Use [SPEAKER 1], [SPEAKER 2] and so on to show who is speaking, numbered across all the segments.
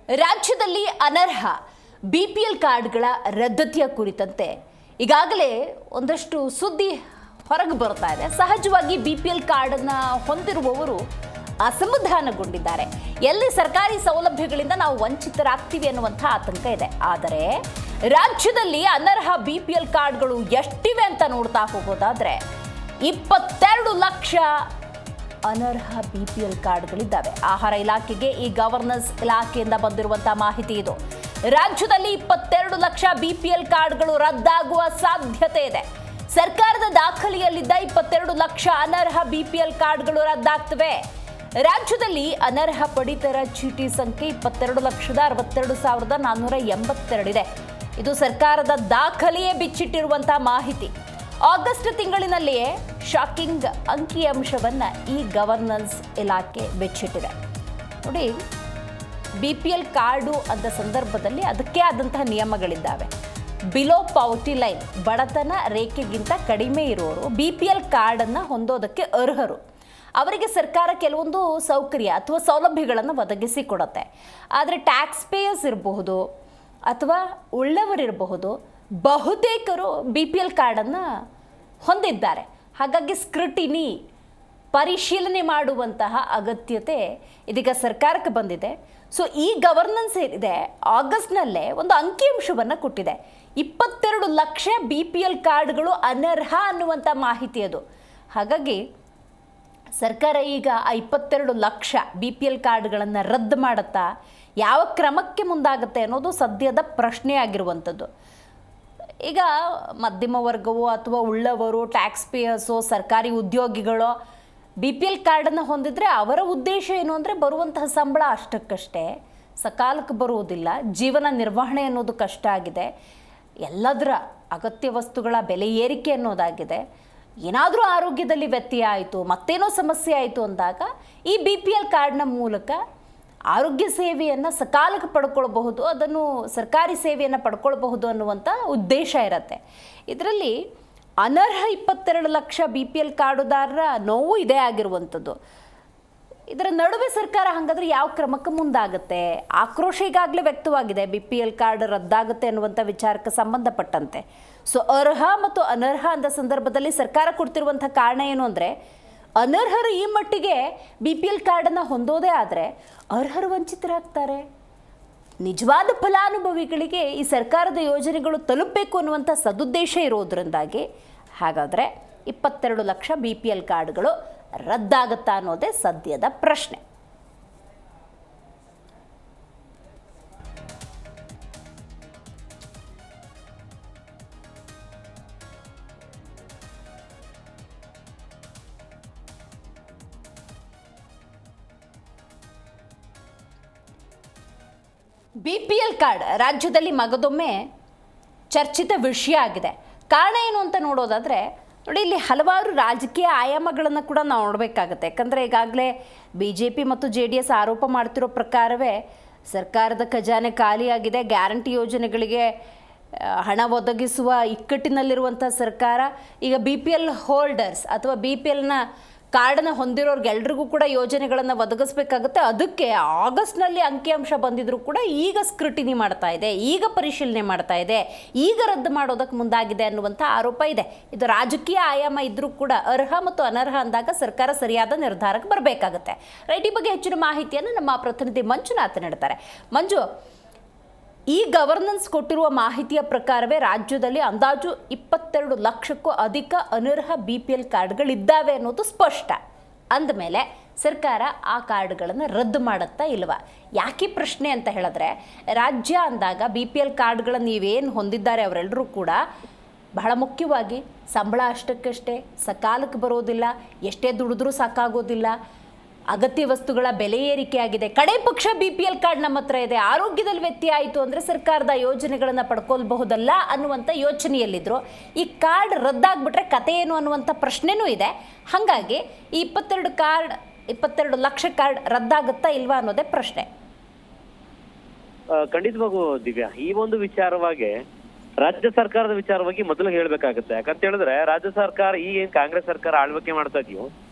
[SPEAKER 1] ರಾಜ್ಯದಲ್ಲಿ ಅನರ್ಹ ಬಿಪಿಎಲ್ ಕಾರ್ಡ್ಗಳ ರದ್ದತಿಯ ಕುರಿತಂತೆ ಈಗಾಗಲೇ ಒಂದಷ್ಟು ಸುದ್ದಿ ಹೊರಗೆ ಬರ್ತಾ ಇದೆ. ಸಹಜವಾಗಿ ಬಿಪಿಎಲ್ ಕಾರ್ಡನ್ನು ಹೊಂದಿರುವವರು ಅಸಮಾಧಾನಗೊಂಡಿದ್ದಾರೆ. ಎಲ್ಲಿ ಸರ್ಕಾರಿ ಸೌಲಭ್ಯಗಳಿಂದ ನಾವು ವಂಚಿತರಾಗ್ತೀವಿ ಅನ್ನುವಂಥ ಆತಂಕ ಇದೆ. ಆದರೆ ರಾಜ್ಯದಲ್ಲಿ ಅನರ್ಹ ಬಿಪಿಎಲ್ ಕಾರ್ಡ್ಗಳು ಎಷ್ಟಿವೆ ಅಂತ ನೋಡ್ತಾ ಹೋಗೋದಾದ್ರೆ 22 ಲಕ್ಷ ಅನರ್ಹ ಬಿಪಿಎಲ್ ಕಾರ್ಡ್ಗಳಿದ್ದಾವೆ. ಆಹಾರ ಇಲಾಖೆಗೆ ಈ ಗವರ್ನೆನ್ಸ್ ಇಲಾಖೆಯಿಂದ ಬಂದಿರುವಂತಹ ಮಾಹಿತಿ ಇದು. ರಾಜ್ಯದಲ್ಲಿ 22 ಲಕ್ಷ ಬಿಪಿಎಲ್ ಕಾರ್ಡ್ಗಳು ರದ್ದಾಗುವ ಸಾಧ್ಯತೆ ಇದೆ. ಸರ್ಕಾರದ ದಾಖಲೆಯಲ್ಲಿದ್ದ 22 ಲಕ್ಷ ಅನರ್ಹ ಬಿಪಿಎಲ್ ಕಾರ್ಡ್ಗಳು ರದ್ದಾಗ್ತವೆ. ರಾಜ್ಯದಲ್ಲಿ ಅನರ್ಹ ಪಡಿತರ ಚೀಟಿ ಸಂಖ್ಯೆ 22,62,482 ಇದೆ. ಇದು ಸರ್ಕಾರದ ದಾಖಲೆಯೇ ಬಿಚ್ಚಿಟ್ಟಿರುವಂತಹ ಮಾಹಿತಿ. ಆಗಸ್ಟ್ ತಿಂಗಳಿನಲ್ಲಿಯೇ ಶಾಕಿಂಗ್ ಅಂಕಿಅಂಶವನ್ನ ಈ ಗವರ್ನೆನ್ಸ್ ಇಲಾಖೆ ಬಿಚ್ಚಿಟ್ಟಿದೆ. ನೋಡಿ, ಬಿಪಿಎಲ್ ಕಾರ್ಡು ಅಂತ ಸಂದರ್ಭದಲ್ಲಿ ಅದಕ್ಕೆ ಆದಂತಹ ನಿಯಮಗಳಿದ್ದಾವೆ. ಬಿಲೋ ಪಾವರ್ಟಿ ಲೈನ್, ಬಡತನ ರೇಖೆಗಿಂತ ಕಡಿಮೆ ಇರುವವರು ಬಿಪಿಎಲ್ ಕಾರ್ಡನ್ನು ಹೊಂದೋದಕ್ಕೆ ಅರ್ಹರು. ಅವರಿಗೆ ಸರ್ಕಾರ ಕೆಲವೊಂದು ಸೌಕರ್ಯ ಅಥವಾ ಸೌಲಭ್ಯಗಳನ್ನು ಒದಗಿಸಿಕೊಡುತ್ತೆ. ಆದರೆ ಟ್ಯಾಕ್ಸ್ ಪೇಯರ್ಸ್ ಇರಬಹುದು ಅಥವಾ ಉಳ್ಳವರಿರಬಹುದು, ಬಹುತೇಕರು ಬಿಪಿಎಲ್ ಕಾರ್ಡನ್ನು ಹೊಂದಿದ್ದಾರೆ. ಹಾಗಾಗಿ ಸ್ಕ್ರೂಟಿನಿ, ಪರಿಶೀಲನೆ ಮಾಡುವಂತಹ ಅಗತ್ಯತೆ ಇದೀಗ ಸರ್ಕಾರಕ್ಕೆ ಬಂದಿದೆ. ಸೊ ಈ ಗವರ್ನೆನ್ಸ್ ಏನಿದೆ ಆಗಸ್ಟ್ನಲ್ಲೇ ಒಂದು ಅಂಕಿಅಂಶವನ್ನು ಕೊಟ್ಟಿದೆ. 22 ಲಕ್ಷ ಬಿಪಿಎಲ್ ಕಾರ್ಡ್ಗಳು ಅನರ್ಹ ಅನ್ನುವಂಥ ಮಾಹಿತಿ ಅದು. ಹಾಗಾಗಿ ಸರ್ಕಾರ ಈಗ ಆ 22 ಲಕ್ಷ ಬಿಪಿಎಲ್ ಕಾರ್ಡ್ಗಳನ್ನು ರದ್ದು ಮಾಡುತ್ತಾ ಯಾವ ಕ್ರಮಕ್ಕೆ ಮುಂದಾಗುತ್ತೆ ಅನ್ನೋದು ಸದ್ಯದ ಪ್ರಶ್ನೆ ಆಗಿರುವಂಥದ್ದು. ಈಗ ಮಧ್ಯಮ ವರ್ಗವೋ ಅಥವಾ ಉಳ್ಳವರು, ಟ್ಯಾಕ್ಸ್ ಪೇಯರ್ಸು, ಸರ್ಕಾರಿ ಉದ್ಯೋಗಿಗಳು ಬಿಪಿಎಲ್ ಕಾರ್ಡನ್ನು ಹೊಂದಿದ್ರೆ ಅವರ ಉದ್ದೇಶ ಏನು ಅಂದರೆ ಬರುವಂತಹ ಸಂಬಳ ಅಷ್ಟಕ್ಕಷ್ಟೇ, ಸಕಾಲಕ್ಕೆ ಬರುವುದಿಲ್ಲ, ಜೀವನ ನಿರ್ವಹಣೆ ಅನ್ನೋದು ಕಷ್ಟ ಆಗಿದೆ, ಎಲ್ಲದರ ಅಗತ್ಯ ವಸ್ತುಗಳ ಬೆಲೆ ಏರಿಕೆ ಅನ್ನೋದಾಗಿದೆ. ಏನಾದರೂ ಆರೋಗ್ಯದಲ್ಲಿ ವ್ಯತ್ಯಯ ಆಯಿತು, ಮತ್ತೇನೋ ಸಮಸ್ಯೆ ಆಯಿತು ಅಂದಾಗ ಈ ಬಿಪಿಎಲ್ ಕಾರ್ಡ್ನ ಮೂಲಕ ಆರೋಗ್ಯ ಸೇವೆಯನ್ನು ಸಕಾಲಕ್ಕೆ ಪಡ್ಕೊಳ್ಬಹುದು, ಅದನ್ನು ಸರ್ಕಾರಿ ಸೇವೆಯನ್ನು ಪಡ್ಕೊಳ್ಬಹುದು ಅನ್ನುವಂಥ ಉದ್ದೇಶ ಇರುತ್ತೆ. ಇದರಲ್ಲಿ ಅನರ್ಹ 22 ಲಕ್ಷ ಬಿಪಿಎಲ್ ಕಾರ್ಡುದಾರರ ನೋವು ಇದೇ ಆಗಿರುವಂಥದ್ದು. ಇದರ ನಡುವೆ ಸರ್ಕಾರ ಹಾಗಾದರೆ ಯಾವ ಕ್ರಮಕ್ಕೆ ಮುಂದಾಗುತ್ತೆ? ಆಕ್ರೋಶ ಈಗಾಗಲೇ ವ್ಯಕ್ತವಾಗಿದೆ ಬಿಪಿಎಲ್ ಕಾರ್ಡ್ ರದ್ದಾಗುತ್ತೆ ಅನ್ನುವಂಥ ವಿಚಾರಕ್ಕೆ ಸಂಬಂಧಪಟ್ಟಂತೆ. ಸೊ ಅರ್ಹ ಮತ್ತು ಅನರ್ಹ ಅಂತ ಸಂದರ್ಭದಲ್ಲಿ ಸರ್ಕಾರ ಕೊಡ್ತಿರುವಂಥ ಕಾರಣ ಏನು ಅಂದರೆ, ಅನರ್ಹರು ಈ ಮಟ್ಟಿಗೆ ಬಿಪಿಎಲ್ ಕಾರ್ಡನ್ನು ಹೊಂದೋದೇ ಆದರೆ ಅರ್ಹರು ವಂಚಿತರಾಗ್ತಾರೆ. ನಿಜವಾದ ಫಲಾನುಭವಿಗಳಿಗೆ ಈ ಸರ್ಕಾರದ ಯೋಜನೆಗಳು ತಲುಪಬೇಕು ಅನ್ನುವಂಥ ಸದುದ್ದೇಶ ಇರೋದ್ರಿಂದಾಗಿ ಹಾಗಾದರೆ 22 ಲಕ್ಷ ಬಿಪಿಎಲ್ ಕಾರ್ಡ್ಗಳು ರದ್ದಾಗುತ್ತಾ ಅನ್ನೋದೇ ಸದ್ಯದ ಪ್ರಶ್ನೆ. ಬಿಪಿಎಲ್ ಕಾರ್ಡ್ ರಾಜ್ಯದಲ್ಲಿ ಮಗದೊಮ್ಮೆ ಚರ್ಚಿತ ವಿಷಯ ಆಗಿದೆ. ಕಾರಣ ಏನು ಅಂತ ನೋಡೋದಾದರೆ, ನೋಡಿ, ಇಲ್ಲಿ ಹಲವಾರು ರಾಜಕೀಯ ಆಯಾಮಗಳನ್ನು ಕೂಡ ನಾವು ನೋಡಬೇಕಾಗತ್ತೆ. ಯಾಕಂದರೆ ಈಗಾಗಲೇ BJP ಮತ್ತು JDS ಆರೋಪ ಮಾಡ್ತಿರೋ ಪ್ರಕಾರವೇ ಸರ್ಕಾರದ ಖಜಾನೆ ಖಾಲಿಯಾಗಿದೆ. ಗ್ಯಾರಂಟಿ ಯೋಜನೆಗಳಿಗೆ ಹಣ ಒದಗಿಸುವ ಇಕ್ಕಟ್ಟಿನಲ್ಲಿರುವಂಥ ಸರ್ಕಾರ ಈಗ BPL ಹೋಲ್ಡರ್ಸ್ ಅಥವಾ BPLನ ಕಾರ್ಡನ್ನು ಹೊಂದಿರೋರ್ಗೆಲ್ರಿಗೂ ಕೂಡ ಯೋಜನೆಗಳನ್ನು ಒದಗಿಸ್ಬೇಕಾಗುತ್ತೆ. ಅದಕ್ಕೆ ಆಗಸ್ಟ್ನಲ್ಲಿ ಅಂಕಿಅಂಶ ಬಂದಿದ್ರೂ ಕೂಡ ಈಗ ಸ್ಕ್ರೂಟಿನಿ ಮಾಡ್ತಾ ಇದೆ, ಈಗ ಪರಿಶೀಲನೆ ಮಾಡ್ತಾ ಇದೆ, ಈಗ ರದ್ದು ಮಾಡೋದಕ್ಕೆ ಮುಂದಾಗಿದೆ ಅನ್ನುವಂಥ ಆರೋಪ ಇದೆ. ಇದು ರಾಜಕೀಯ ಆಯಾಮ ಇದ್ರೂ ಕೂಡ ಅರ್ಹ ಮತ್ತು ಅನರ್ಹ ಅಂದಾಗ ಸರ್ಕಾರ ಸರಿಯಾದ ನಿರ್ಧಾರಕ್ಕೆ ಬರಬೇಕಾಗುತ್ತೆ. ರೈಟ್, ಈ ಬಗ್ಗೆ ಹೆಚ್ಚಿನ ಮಾಹಿತಿಯನ್ನು ನಮ್ಮ ಪ್ರತಿನಿಧಿ ಮಂಜುನಾಥ್ ನೀಡ್ತಾರೆ. ಮಂಜು, ಈ ಗವರ್ನೆನ್ಸ್ ಕೊಟ್ಟಿರುವ ಮಾಹಿತಿಯ ಪ್ರಕಾರವೇ ರಾಜ್ಯದಲ್ಲಿ ಅಂದಾಜು 22 ಲಕ್ಷಕ್ಕೂ ಅಧಿಕ ಅನರ್ಹ ಬಿಪಿಎಲ್ ಕಾರ್ಡ್ಗಳಿದ್ದಾವೆ ಅನ್ನೋದು ಸ್ಪಷ್ಟ. ಅಂದಮೇಲೆ ಸರ್ಕಾರ ಆ ಕಾರ್ಡ್ಗಳನ್ನು ರದ್ದು ಮಾಡುತ್ತಾ ಇಲ್ವಾ? ಯಾಕೆ ಪ್ರಶ್ನೆ ಅಂತ ಹೇಳಿದ್ರೆ, ರಾಜ್ಯ ಅಂದಾಗ ಬಿಪಿಎಲ್ ಕಾರ್ಡ್ಗಳನ್ನು ನೀವೇನು ಹೊಂದಿದ್ದಾರೆ ಅವರೆಲ್ಲರೂ ಕೂಡ ಬಹಳ ಮುಖ್ಯವಾಗಿ ಸಂಬಳ ಅಷ್ಟಕ್ಕಷ್ಟೇ, ಸಕಾಲಕ್ಕೆ ಬರೋದಿಲ್ಲ, ಎಷ್ಟೇ ದುಡಿದ್ರೂ ಸಾಕಾಗೋದಿಲ್ಲ, ಅಗತ್ಯ ವಸ್ತುಗಳ ಬೆಲೆ ಏರಿಕೆ ಆಗಿದೆ, ಕಡೆ ಪಕ್ಷ ಬಿಪಿಎಲ್ ಕಾರ್ಡ್ ನಮ್ಮ ಹತ್ರ ಇದೆ, ಆರೋಗ್ಯದಲ್ಲಿ ವ್ಯತ್ಯಯ ಆಯಿತು ಅಂದರೆ ಸರ್ಕಾರದ ಯೋಜನೆಗಳನ್ನು ಪಡ್ಕೊಳ್ಬಹುದಲ್ಲ ಅನ್ನುವಂಥ ಯೋಚನೆಯಲ್ಲಿದ್ದರು. ಈ ಕಾರ್ಡ್ ರದ್ದಾಗ್ಬಿಟ್ರೆ ಕತೆ ಏನು ಅನ್ನುವಂಥ ಪ್ರಶ್ನೆನೂ ಇದೆ. ಹಾಗಾಗಿ ಈ 22 ಲಕ್ಷ ಕಾರ್ಡ್ ರದ್ದಾಗುತ್ತಾ ಇಲ್ವಾ ಅನ್ನೋದೇ ಪ್ರಶ್ನೆ.
[SPEAKER 2] ಖಂಡಿತವಾಗೂ ದಿವ್ಯಾ, ಈ ಒಂದು ವಿಚಾರವಾಗಿ ರಾಜ್ಯ ಸರ್ಕಾರದ ವಿಚಾರವಾಗಿ ಮೊದಲು ಹೇಳ್ಬೇಕಾಗುತ್ತೆ. ಯಾಕಂತ ಹೇಳಿದ್ರೆ ರಾಜ್ಯ ಸರ್ಕಾರ ಈ ಏನ್ ಕಾಂಗ್ರೆಸ್ ಸರ್ಕಾರ ಆಳ್ವಿಕೆ ಮಾಡ್ತಾ ಇದೆಯೋ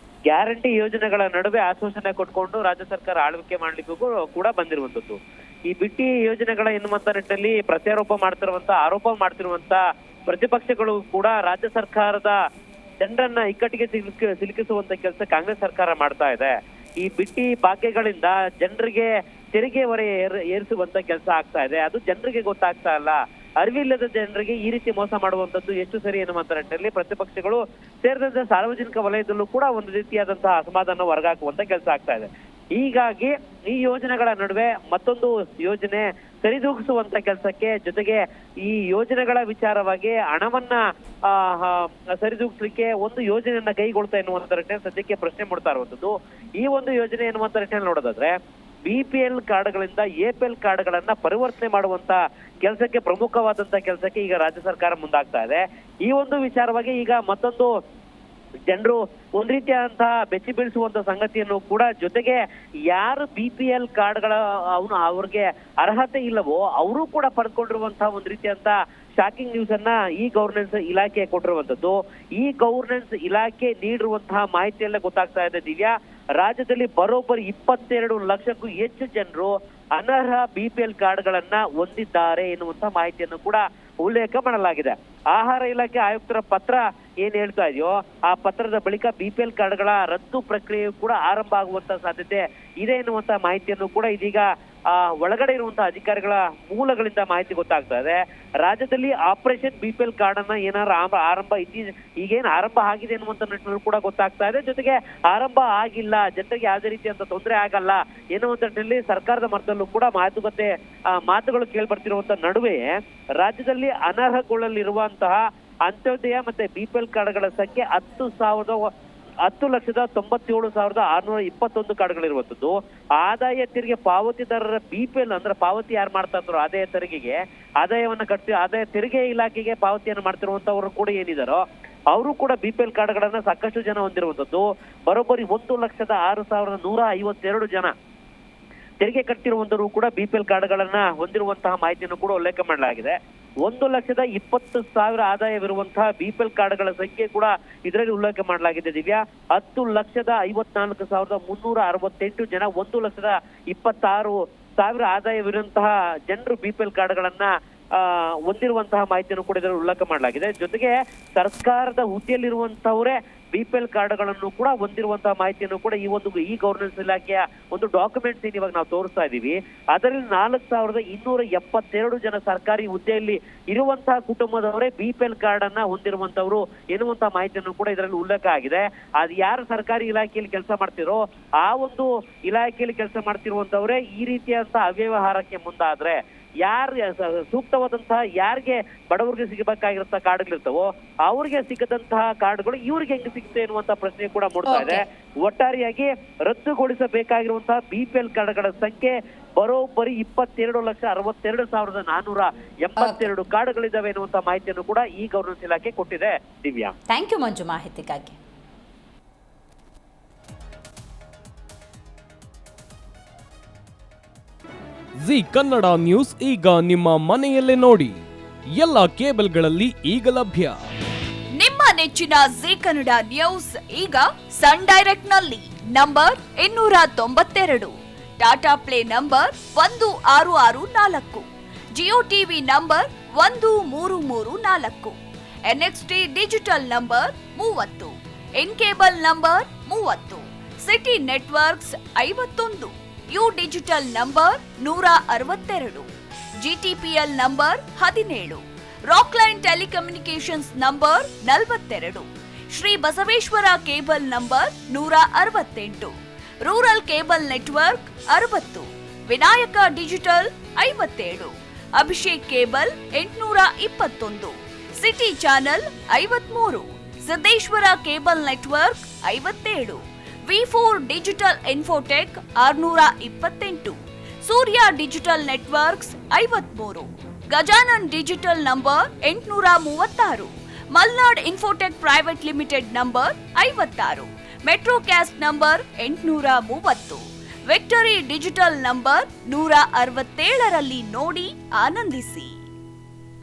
[SPEAKER 2] ಗ್ಯಾರಂಟಿ ಯೋಜನೆಗಳ ನಡುವೆ ಆಶ್ವಾಸನೆ ಕೊಟ್ಕೊಂಡು ರಾಜ್ಯ ಸರ್ಕಾರ ಆಳ್ವಿಕೆ ಮಾಡ್ಲಿಕ್ಕೂ ಕೂಡ ಬಂದಿರುವಂತದ್ದು. ಈ ಬಿಟ್ಟಿ ಯೋಜನೆಗಳ ಎನ್ನುವಂತ ನಿಟ್ಟಿನಲ್ಲಿ ಆರೋಪ ಮಾಡ್ತಿರುವಂತ ಪ್ರತಿಪಕ್ಷಗಳು ಕೂಡ ರಾಜ್ಯ ಸರ್ಕಾರದ ಜನರನ್ನ ಇಕ್ಕಟ್ಟಿಗೆ ಸಿಲುಕಿಸುವಂತ ಕೆಲಸ ಕಾಂಗ್ರೆಸ್ ಸರ್ಕಾರ ಮಾಡ್ತಾ ಇದೆ. ಈ ಬಿಟ್ಟಿ ಭಾಗ್ಯಗಳಿಂದ ಜನರಿಗೆ ತೆರಿಗೆ ಹೊರೆ ಏರಿಸುವಂತ ಕೆಲಸ ಆಗ್ತಾ ಇದೆ. ಅದು ಜನರಿಗೆ ಗೊತ್ತಾಗ್ತಾ ಇಲ್ಲ. ಅರಿವಿಲ್ಲದ ಜನರಿಗೆ ಈ ರೀತಿ ಮೋಸ ಮಾಡುವಂತದ್ದು ಎಷ್ಟು ಸರಿ ಎನ್ನುವಂತ ನಿಟ್ಟಿನಲ್ಲಿ ಪ್ರತಿಪಕ್ಷಗಳು ಸೇರಿದಂತೆ ಸಾರ್ವಜನಿಕ ವಲಯದಲ್ಲೂ ಕೂಡ ಒಂದು ರೀತಿಯಾದಂತಹ ಅಸಮಾಧಾನ ಹೊರಗಾಕುವಂತ ಕೆಲಸ ಆಗ್ತಾ ಇದೆ. ಹೀಗಾಗಿ ಈ ಯೋಜನೆಗಳ ನಡುವೆ ಮತ್ತೊಂದು ಯೋಜನೆ ಸರಿದೂಗಿಸುವಂತ ಕೆಲಸಕ್ಕೆ, ಜೊತೆಗೆ ಈ ಯೋಜನೆಗಳ ವಿಚಾರವಾಗಿ ಹಣವನ್ನ ಸರಿದೂಗಿಸ್ಲಿಕ್ಕೆ ಒಂದು ಯೋಜನೆಯನ್ನ ಕೈಗೊಳ್ತಾ ಎನ್ನುವಂತ ನಿಟ್ಟಿನಲ್ಲಿ ಸದ್ಯಕ್ಕೆ ಪ್ರಶ್ನೆ ಮೂಡ್ತಾ ಇರುವಂತದ್ದು. ಈ ಒಂದು ಯೋಜನೆ ಎನ್ನುವಂತ ನಿಟ್ಟಿನಲ್ಲಿ ನೋಡೋದಾದ್ರೆ BPL ಕಾರ್ಡ್ಗಳಿಂದ APL ಕಾರ್ಡ್ಗಳನ್ನ ಪರಿವರ್ತನೆ ಮಾಡುವಂತ ಕೆಲಸಕ್ಕೆ, ಪ್ರಮುಖವಾದಂತ ಕೆಲಸಕ್ಕೆ ಈಗ ರಾಜ್ಯ ಸರ್ಕಾರ ಮುಂದಾಗ್ತಾ ಇದೆ. ಈ ಒಂದು ವಿಚಾರವಾಗಿ ಈಗ ಮತ್ತೊಂದು ಜನರು ಒಂದ್ ರೀತಿಯಾದಂತಹ ಬೆಚ್ಚಿ ಬೀಳಿಸುವಂತ ಸಂಗತಿಯನ್ನು ಕೂಡ, ಜೊತೆಗೆ ಯಾರು BPL ಕಾರ್ಡ್ಗಳ ಅವ್ರಿಗೆ ಅರ್ಹತೆ ಇಲ್ಲವೋ ಅವರು ಕೂಡ ಪಡೆದುಕೊಂಡಿರುವಂತಹ ಒಂದ್ ರೀತಿಯಂತ ಶಾಕಿಂಗ್ ನ್ಯೂಸ್ ಅನ್ನ ಈ ಗವರ್ನೆನ್ಸ್ ಇಲಾಖೆ ಕೊಟ್ಟಿರುವಂತದ್ದು. ಈ ಗವರ್ನೆನ್ಸ್ ಇಲಾಖೆ ನೀಡಿರುವಂತಹ ಮಾಹಿತಿಯಲ್ಲೇ ಗೊತ್ತಾಗ್ತಾ ಇದೆ ದಿವ್ಯಾ, ರಾಜ್ಯದಲ್ಲಿ ಬರೋಬ್ಬರಿ 22 ಲಕ್ಷಕ್ಕೂ ಹೆಚ್ಚು ಜನರು ಅನರ್ಹ BPL ಕಾರ್ಡ್ಗಳನ್ನ ಹೊಂದಿದ್ದಾರೆ ಎನ್ನುವಂತ ಮಾಹಿತಿಯನ್ನು ಕೂಡ ಉಲ್ಲೇಖ ಮಾಡಲಾಗಿದೆ. ಆಹಾರ ಇಲಾಖೆ ಆಯುಕ್ತರ ಪತ್ರ ಏನ್ ಹೇಳ್ತಾ ಇದೆಯೋ ಆ ಪತ್ರದ ಬಳಿಕ BPL ಕಾರ್ಡ್ಗಳ ರದ್ದು ಪ್ರಕ್ರಿಯೆ ಕೂಡ ಆರಂಭ ಆಗುವಂತ ಸಾಧ್ಯತೆ ಇದೆ ಎನ್ನುವಂತ ಮಾಹಿತಿಯನ್ನು ಕೂಡ ಇದೀಗ ಒಳಗಡೆ ಇರುವಂತಹ ಅಧಿಕಾರಿಗಳ ಮೂಲಗಳಿಂದ ಮಾಹಿತಿ ಗೊತ್ತಾಗ್ತಾ ಇದೆ. ರಾಜ್ಯದಲ್ಲಿ ಆಪರೇಷನ್ BPL ಕಾರ್ಡ್ ಅನ್ನ ಏನಾರ ಈಗೇನು ಆರಂಭ ಆಗಿದೆ ಎನ್ನುವಂತ ನಿಟ್ಟಿನಲ್ಲಿ ಕೂಡ ಗೊತ್ತಾಗ್ತಾ ಇದೆ. ಜೊತೆಗೆ ಆರಂಭ ಆಗಿಲ್ಲ, ಜನರಿಗೆ ಯಾವುದೇ ರೀತಿಯಂತ ತೊಂದರೆ ಆಗಲ್ಲ ಎನ್ನುವಂತ ನಿಟ್ಟಿನಲ್ಲಿ ಸರ್ಕಾರದ ಮಟ್ಟದಲ್ಲೂ ಕೂಡ ಮಾತುಗಳು ಕೇಳ್ಬರ್ತಿರುವಂತ ನಡುವೆ ರಾಜ್ಯದಲ್ಲಿ ಅನರ್ಹಗೊಳ್ಳಲಿರುವಂತಹ ಅಂತ್ಯೋದಯ ಮತ್ತೆ BPL ಕಾರ್ಡ್ಗಳ ಸಂಖ್ಯೆ 10,97,621 ಕಾರ್ಡ್ಗಳಿರುವಂತದ್ದು. ಆದಾಯ ತೆರಿಗೆ ಪಾವತಿದಾರರ BPL ಅಂದ್ರೆ ಪಾವತಿ ಯಾರು ಮಾಡ್ತಾ ಇದ್ರು ಆದಾಯ ತೆರಿಗೆಗೆ, ಆದಾಯ ತೆರಿಗೆ ಇಲಾಖೆಗೆ ಪಾವತಿಯನ್ನು ಮಾಡ್ತಿರುವಂತವ್ರು ಕೂಡ ಏನಿದಾರೋ ಅವರು ಕೂಡ BPL ಕಾರ್ಡ್ಗಳನ್ನ ಸಾಕಷ್ಟು ಜನ ಹೊಂದಿರುವಂತದ್ದು. ಬರೋಬ್ಬರಿ 1,06,152 ಜನ ತೆರಿಗೆ ಕಟ್ಟಿರುವಂತರು ಕೂಡ BPL ಕಾರ್ಡ್ಗಳನ್ನ ಹೊಂದಿರುವಂತಹ ಮಾಹಿತಿಯನ್ನು ಕೂಡ ಉಲ್ಲೇಖ ಮಾಡಲಾಗಿದೆ. 1,20,000 ಆದಾಯವಿರುವಂತಹ BPL ಕಾರ್ಡ್ಗಳ ಸಂಖ್ಯೆ ಕೂಡ ಇದರಲ್ಲಿ ಉಲ್ಲೇಖ ಮಾಡಲಾಗಿದೆ ದಿವ್ಯಾ. 10,54,368 ಜನ, 1,26,000 ಆದಾಯವಿರುವಂತಹ ಜನರು BPL ಕಾರ್ಡ್ಗಳನ್ನ ಹೊಂದಿರುವಂತಹ ಮಾಹಿತಿಯನ್ನು ಕೂಡ ಇದರಲ್ಲಿ ಉಲ್ಲೇಖ ಮಾಡಲಾಗಿದೆ. ಜೊತೆಗೆ ಸರ್ಕಾರದ ಹುದ್ದೆಯಲ್ಲಿರುವಂತವರೇ BPL ಕಾರ್ಡ್ಗಳನ್ನು ಕೂಡ ಹೊಂದಿರುವಂತಹ ಮಾಹಿತಿಯನ್ನು ಕೂಡ ಈ ಗವರ್ನೆನ್ಸ್ ಇಲಾಖೆಯ ಒಂದು ಡಾಕ್ಯುಮೆಂಟ್ಸ್ ಏನ್ ಇವಾಗ ನಾವು ತೋರಿಸ್ತಾ ಇದೀವಿ ಅದರಲ್ಲಿ 4,272 ಜನ ಸರ್ಕಾರಿ ಹುದ್ದೆಯಲ್ಲಿ ಇರುವಂತಹ ಕುಟುಂಬದವರೇ BPL ಕಾರ್ಡ್ ಅನ್ನ ಹೊಂದಿರುವಂತವ್ರು ಎನ್ನುವಂತಹ ಮಾಹಿತಿಯನ್ನು ಕೂಡ ಇದರಲ್ಲಿ ಉಲ್ಲೇಖ ಆಗಿದೆ. ಅದು ಯಾರು ಸರ್ಕಾರಿ ಇಲಾಖೆಯಲ್ಲಿ ಕೆಲಸ ಮಾಡ್ತಿರೋ ಆ ಒಂದು ಇಲಾಖೆಯಲ್ಲಿ ಕೆಲಸ ಮಾಡ್ತಿರುವಂತವ್ರೆ ಈ ರೀತಿಯಾದಂತಹ ಅವ್ಯವಹಾರಕ್ಕೆ ಮುಂದಾದ್ರೆ ಸೂಕ್ತವಾದಂತಹ ಯಾರಿಗೆ ಬಡವರಿಗೆ ಸಿಗಬೇಕಾಗಿರುತ್ತ ಕಾರ್ಡ್ಗಳಿರ್ತಾವೋ ಅವ್ರಿಗೆ ಸಿಗದಂತಹ ಕಾರ್ಡ್ಗಳು ಇವ್ರಿಗೆ ಹೆಂಗ್ ಸಿಗುತ್ತೆ ಎನ್ನುವಂತ ಪ್ರಶ್ನೆ ಕೂಡ ಮೂಡ್ತಾ ಇದೆ. ಒಟ್ಟಾರೆಯಾಗಿ ರದ್ದುಗೊಳಿಸಬೇಕಾಗಿರುವಂತಹ BPL ಕಾರ್ಡ್ಗಳ ಸಂಖ್ಯೆ ಬರೋಬ್ಬರಿ 22,62,482 ಕಾರ್ಡ್ಗಳಿದಾವೆ ಎನ್ನುವಂತ ಮಾಹಿತಿಯನ್ನು ಕೂಡ ಈ ಗವರ್ನೆನ್ಸ್ ಇಲಾಖೆ ಕೊಟ್ಟಿದೆ. ದಿವ್ಯಾ,
[SPEAKER 1] ಥ್ಯಾಂಕ್ ಯು ಮಂಜು ಮಾಹಿತಿಗಾಗಿ.
[SPEAKER 3] ಜಿ ಕನ್ನಡ ನ್ಯೂಸ್ ಈಗ ನಿಮ್ಮ ಮನೆಯಲ್ಲೇ ನೋಡಿ, ಎಲ್ಲ ಕೇಬಲ್ಗಳಲ್ಲಿ ಈಗ ಲಭ್ಯ.
[SPEAKER 4] ನಿಮ್ಮ ನೆಚ್ಚಿನ ಜಿ ಕನ್ನಡ ನ್ಯೂಸ್ ಈಗ ಸನ್ ಡೈರೆಕ್ಟ್ ನಲ್ಲಿ number 292, Tata play number 1664, Jio TV number 1334, NXT digital number 30, in cable number 30, city networks 51, U digital number 162, GTPL number 17, Rockline telecommunications number 42, Shri Basaveshwara cable number 168, rural cable network 60, Vinayaka digital 57, Abhishek cable 821, city channel 53, Siddeshwara cable network 57, V4 digital Infotech 628, Surya digital networks 53, Gajanan digital number 836, Malnad infotech private limited number 56, Metrocast number 830, victory digital number 167ರಲ್ಲಿ ನೋಡಿ ಆನಂದಿಸಿ.